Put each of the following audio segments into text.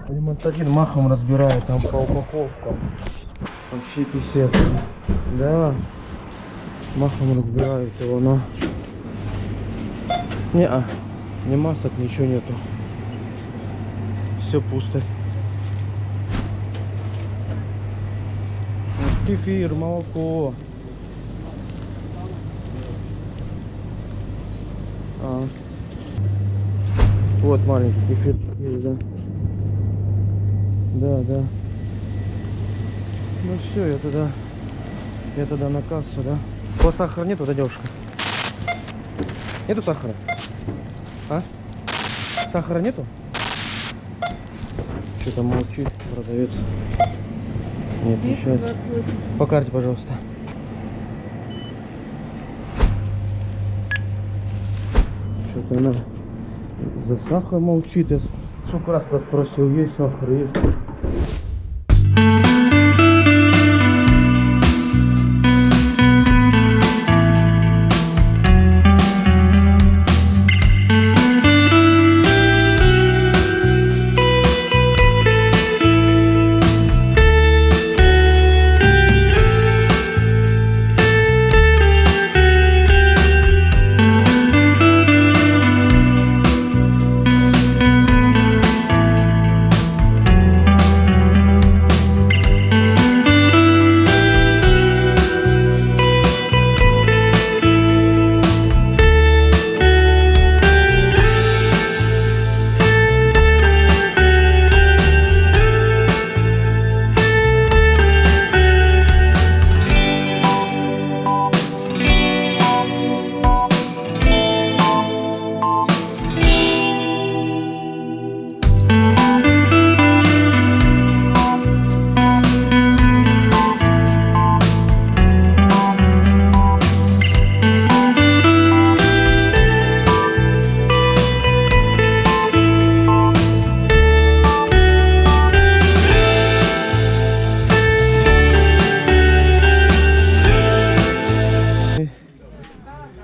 Ремонтадин махом разбирает там по упаковкам. Вообще писец. Да. Махом разбирают его, но... ни масок, ничего нету. Все пусто. Кефир, молоко. Вот маленький кефир есть, да. Да. Ну все, я тогда на кассу, да. У вас сахара нету, да, девушка? Нету сахара? А? Сахара нету? Что-то молчит продавец. Не отвечает. По карте, пожалуйста. Что-то она за сахар молчит. Я сколько раз вас спросил, есть сахар, есть.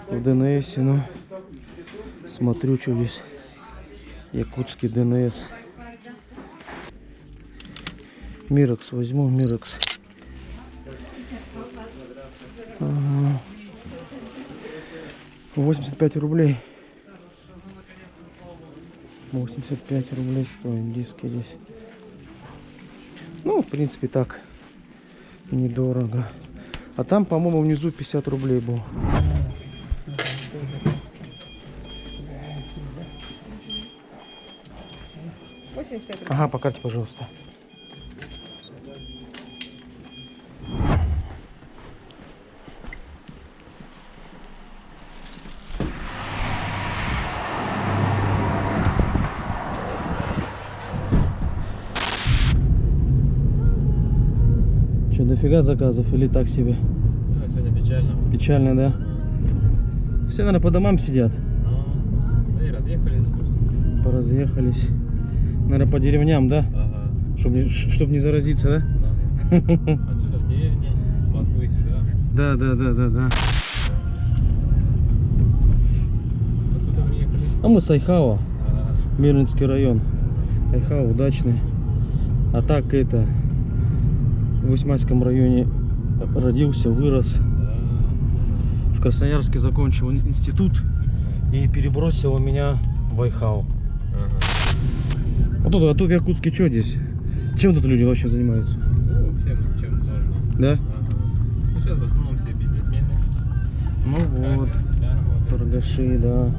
В ДНС, ну, смотрю, что здесь якутский ДНС. Мирекс возьму, Мирекс. Ага. 85 рублей. 85 рублей стоит диски здесь. Ну, в принципе, так недорого. А там, по-моему, внизу 50 рублей был. Ага, по карте, пожалуйста. Что, дофига заказов или так себе? Ну, сегодня печально. Печально, да? Все, наверное, по домам сидят. Да и разъехались. Поразъехались. Наверное, по деревням, да? Ага. Чтоб не заразиться, да? Да. Отсюда в деревне, с Москвы сюда. Да. Откуда вы ехали? А мы с Айхао, Мирнинский район. Айхао удачный. А так это в Восьмайском районе родился, вырос. В Красноярске закончил институт и перебросил меня в Айхао. А тут в Якутске что здесь? Чем тут люди вообще занимаются? Ну, всем чем можно. Да? Ага. Ну, сейчас в основном все бизнесмены. Ну вот, Каждый на себя работает. торгаши, да.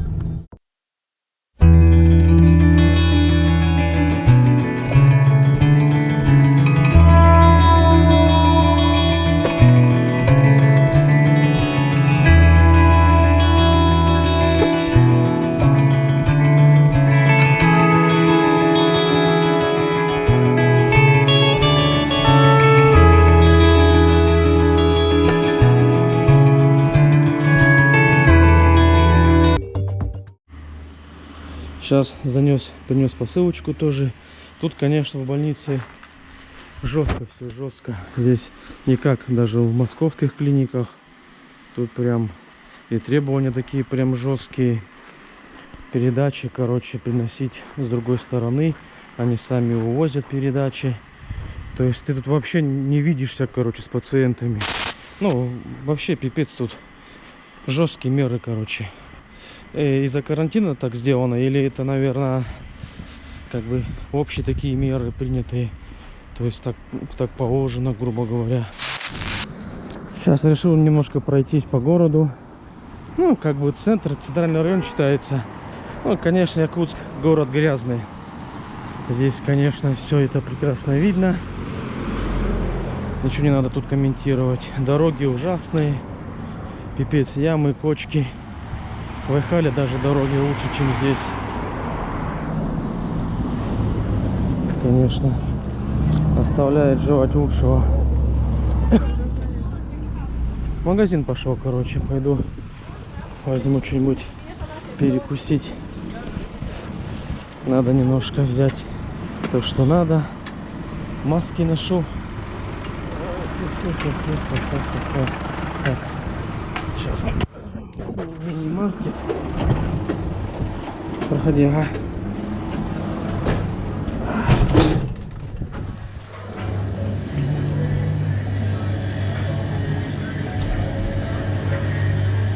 Сейчас принес посылочку тоже. Тут, конечно, в больнице Жестко все, жестко. Здесь не как даже в московских клиниках. Тут прям и требования такие прям жесткие. Передачи, короче, приносить с другой стороны. Они сами увозят передачи. То есть ты тут вообще не видишься, короче, с пациентами. Ну, вообще пипец тут. Жесткие меры, короче. Из-за карантина так сделано? Или это, наверное, как бы общие такие меры принятые? То есть так положено, грубо говоря. Сейчас решил немножко пройтись по городу. Ну, как бы центральный район считается. Ну, конечно, Якутск город грязный. Здесь, конечно, все это прекрасно видно. Ничего не надо тут комментировать. Дороги ужасные. Пипец, ямы, кочки. В Айхале даже дороги лучше, чем здесь. Конечно, оставляет желать лучшего. В магазин пошел, короче, пойду возьму что-нибудь перекусить. Надо немножко взять то, что надо. Маски ношу. Так, сейчас мы мини-маркет. Проходи, ага.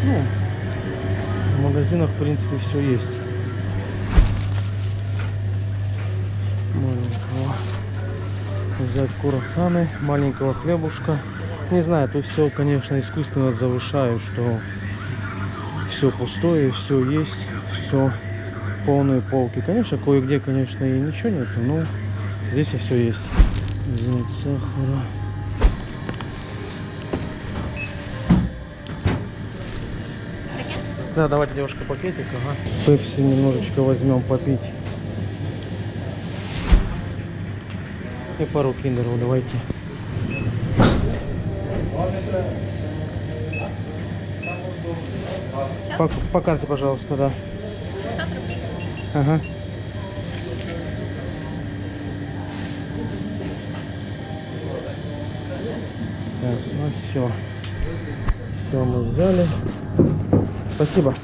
Ну, в магазинах, в принципе, все есть. Взять круассаны, маленького хлебушка. Не знаю, тут все, конечно, искусственно завышают, что все пустое, все есть, все полные полки. Конечно, кое-где, конечно, и ничего нету, но здесь и все есть. Взять сахара. Да, давайте, девушка, пакетик, ага. Пепси немножечко возьмем попить. И пару киндеров давайте. По карте, пожалуйста, да. Ага. Так, ну все. Все мы взяли. Спасибо.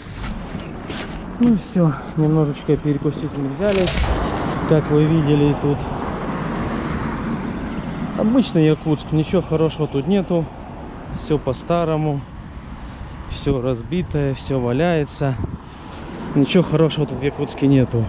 Ну все, немножечко перекусить мы взяли. Как вы видели, тут обычный Якутск, ничего хорошего тут нету. Все по-старому. Все разбитое, все валяется. Ничего хорошего тут в Якутске нету.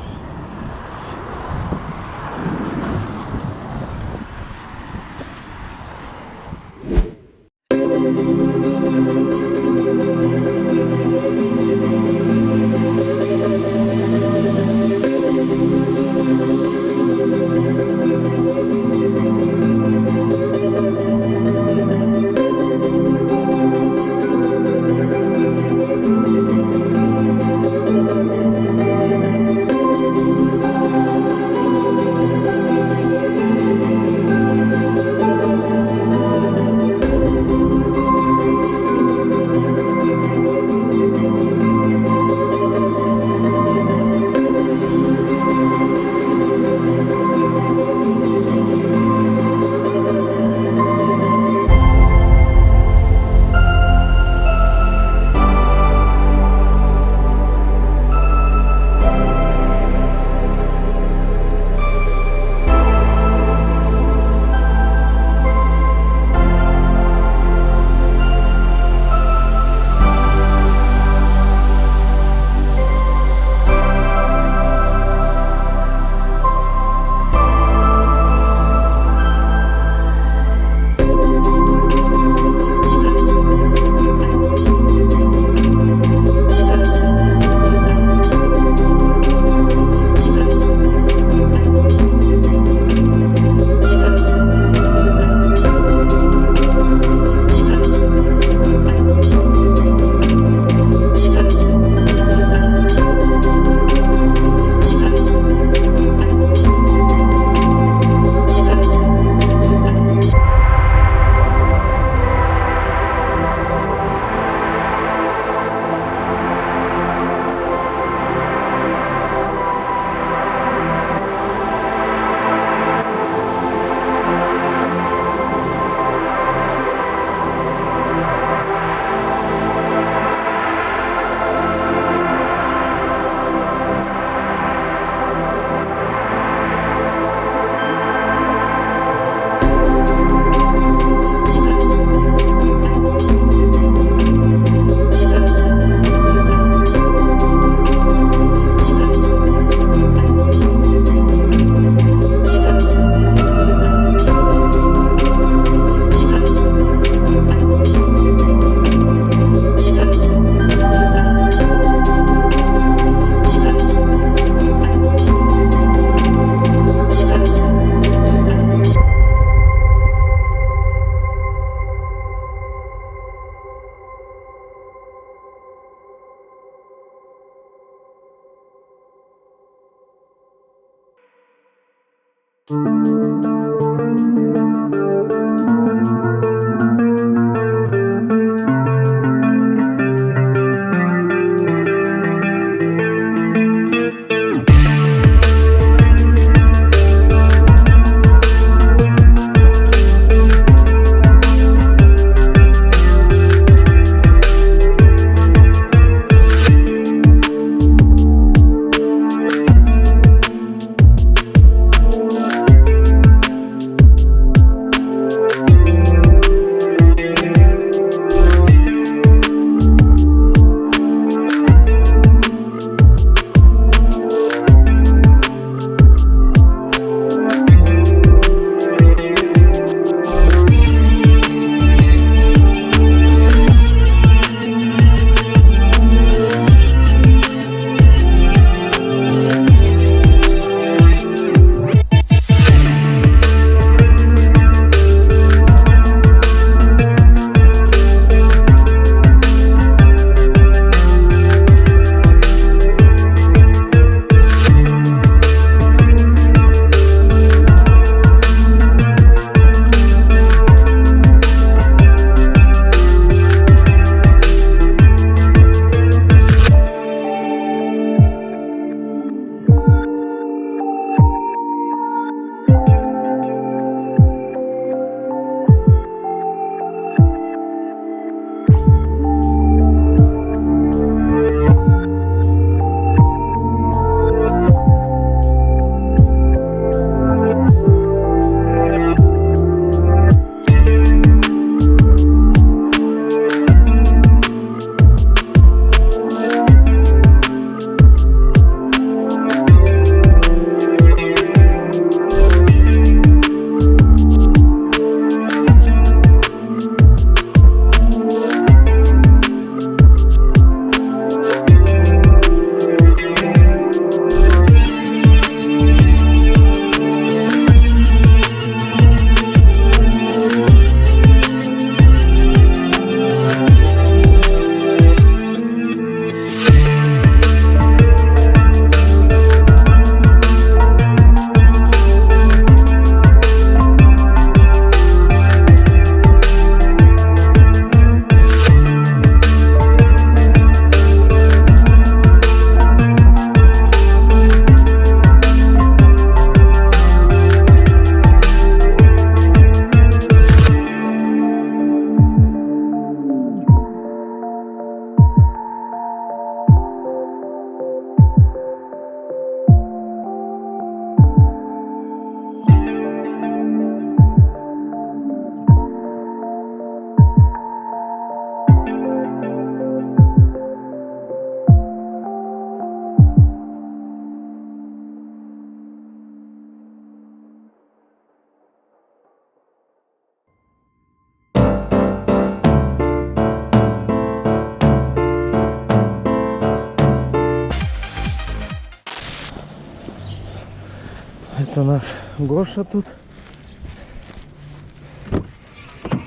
Это наш Гоша тут.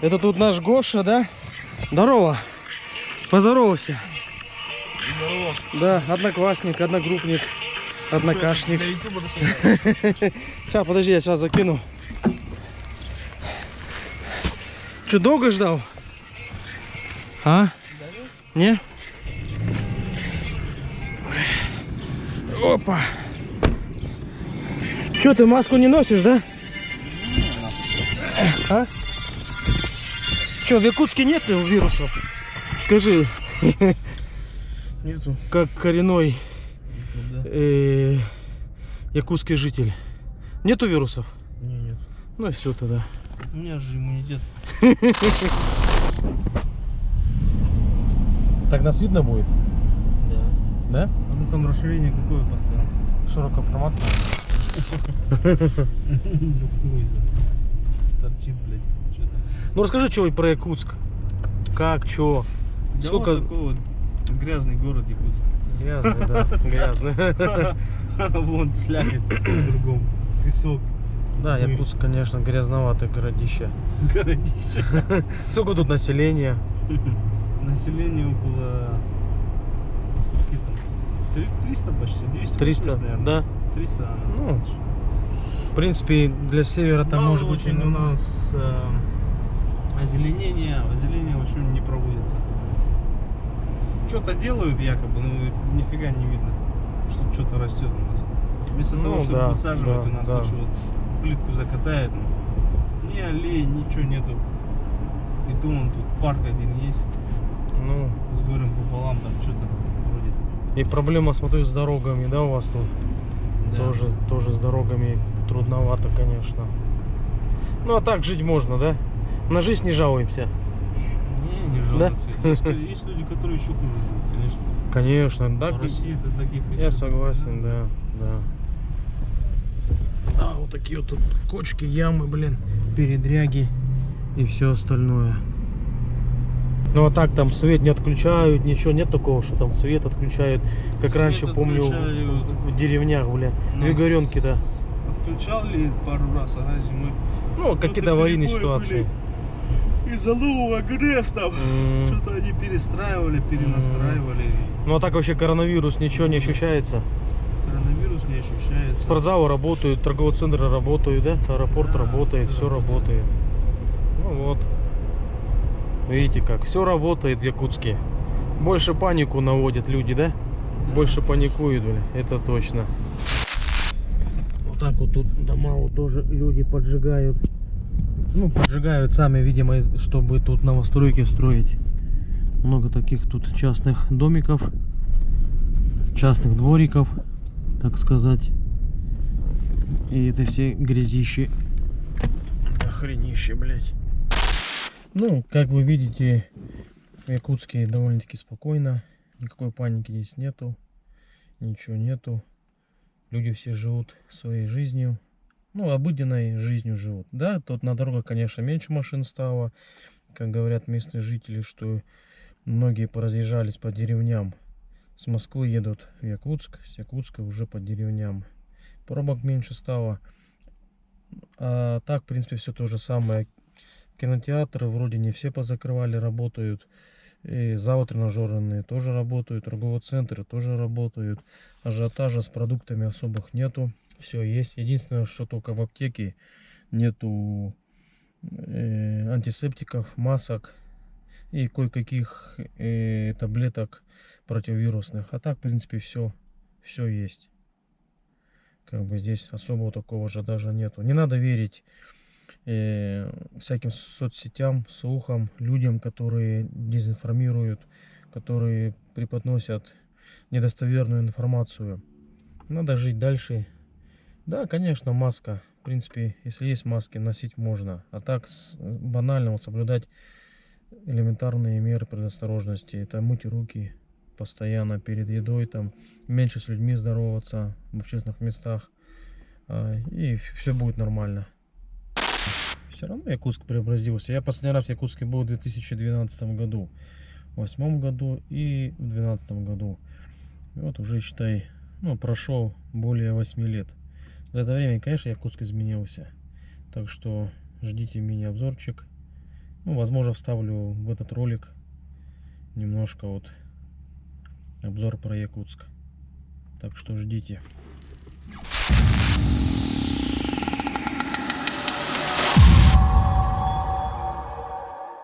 Это тут наш Гоша, да? Здорово. Поздоровайся. Здорово. Да, одноклассник, одногруппник, однокашник. Сейчас, подожди, я сейчас закину. Че, долго ждал? А? Не? Опа. Че, ты маску не носишь, да? А? Че, в Якутске нет вирусов? Скажи. Нету. Как коренной Да. якутский житель. Нету вирусов? Не, нет. Ну и все тогда. У меня же иммунитет. Так нас видно будет? Да. Да? А ты там расширение какое поставил? Широкоформатно. Ну хуй знает. Торчит, блядь, что-то. Ну расскажи, что про Якутск. Как, что? Да Сколько- вот такой вот грязный город Якутск. Грязный, да, грязный. Вон слякоть кругом. Песок. Да, Якутск, конечно, грязноватое городище. Городище. Сколько тут населения? Население около... Сколько там? 300 почти, 200, 300, наверное. да. 300, Ну, В принципе, для севера там Мало может быть очень у нас озеленение вообще не проводится. Что-то делают якобы, но нифига не видно, что что-то растет у нас. Вместо Ну, того, чтобы да, высаживать, да, у нас да. лучше вот плитку закатает. Ни аллей, ничего нету. И то он тут парк один есть. Ну, С горем пополам там что-то вроде. и проблема, смотрю, с дорогами, да, у вас тут? Да. Тоже с дорогами трудновато, конечно. Ну, а так жить можно, да? На жизнь не жалуемся. Не жалуемся. Есть люди, которые еще хуже живут, конечно. Конечно, да. В России это таких Я еще согласен, да. Да, вот такие вот тут кочки, ямы, блин, передряги и все остальное. Ну а так там свет не отключают, ничего нет такого, что там свет отключают, как Свет раньше помню отключают. в деревнях, бля, Нас вигоренки, да. Отключали пару раз, ага, зимой. Ну какие-то аварийные ситуации. Из-за нового ГРЭС там. Что-то они перестраивали, перенастраивали. Ну а так вообще коронавирус ничего не ощущается. Коронавирус не ощущается. Спортзалы работают, торговые центры работают, да? Аэропорт Да, работает, всё все работает. Ну вот. Видите как, все работает в Якутске. Больше панику наводят люди, да? Больше паникуют, бля, это точно. Вот так вот тут дома вот тоже люди поджигают. Ну, поджигают сами, видимо, чтобы тут новостройки строить. Много таких тут частных домиков, частных двориков, так сказать. И это все грязищи. Охренище, блядь. Ну, как вы видите, в Якутске довольно-таки спокойно. Никакой паники здесь нету. Ничего нету. Люди все живут своей жизнью. Ну, обыденной жизнью живут. Да, тут на дорогах, конечно, меньше машин стало. Как говорят местные жители, что многие поразъезжались по деревням. С Москвы едут в Якутск, с Якутска уже по деревням. Пробок меньше стало. А так, в принципе, все то же самое. Кинотеатры вроде не все позакрывали, работают. И залы тренажерные тоже работают. Торговые центры тоже работают. Ажиотажа с продуктами особых нету. Все есть. Единственное, что только в аптеке нету антисептиков, масок и кое-каких таблеток противовирусных. А так, в принципе, все есть. Как бы здесь особого такого же даже нету. Не надо верить всяким соцсетям, слухам, людям, которые дезинформируют, которые преподносят недостоверную информацию. Надо жить дальше. Да, конечно, маска. В принципе, если есть маски, носить можно. А так банально вот соблюдать элементарные меры предосторожности. Это мыть руки постоянно перед едой, там меньше с людьми здороваться в общественных местах. И все будет нормально. Все равно Якутск преобразился. Я последний раз в Якутске был в 2012 году, в 2008 году и в 2012 году. И вот уже, считай, ну, прошел более 8 лет. За это время, конечно, Якутск изменился. Так что ждите мини-обзорчик. Ну, возможно, вставлю в этот ролик немножко вот обзор про Якутск. Так что ждите.